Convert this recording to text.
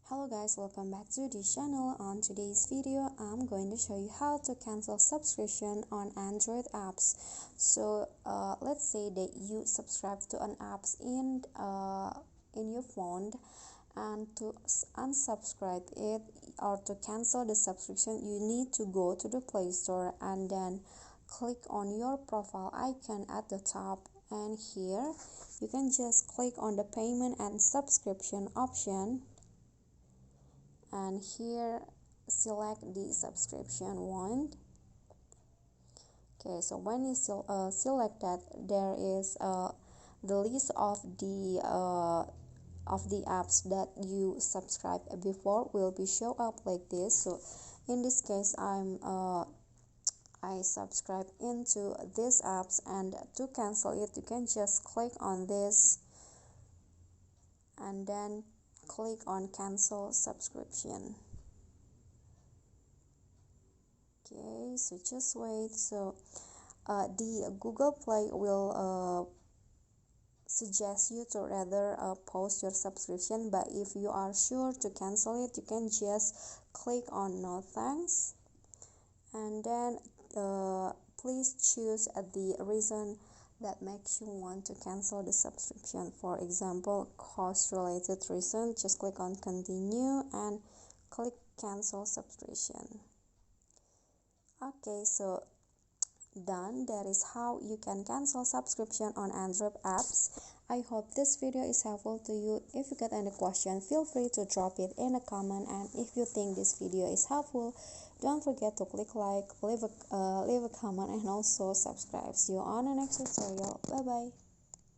Hello guys, welcome back to the channel. On today's video I'm going to show you how to cancel subscription on Android apps. So let's say that you subscribe to an apps in your phone, and to unsubscribe it or to cancel the subscription you need to go to the Play Store and then click on your profile icon at the top, and here you can just click on the payment and subscription option, and here select the subscription one. Okay, so when you select that, there is the list of the apps that you subscribed before will be show up like this. So in this case I subscribe into these apps, and to cancel it you can just click on this and then click on cancel subscription. Okay, so just wait. So the Google Play will suggest you to rather post your subscription, but if you are sure to cancel it you can just click on no thanks, and then please choose the reason that makes you want to cancel the subscription. For example, cost related reason, just click on continue and click cancel subscription. Okay, so done. That is how you can cancel subscription on Android apps. I hope this video is helpful to you. If you got any question, feel free to drop it in a comment, and if you think this video is helpful, don't forget to click like, leave a comment, and also subscribe. See you on the next tutorial. Bye bye.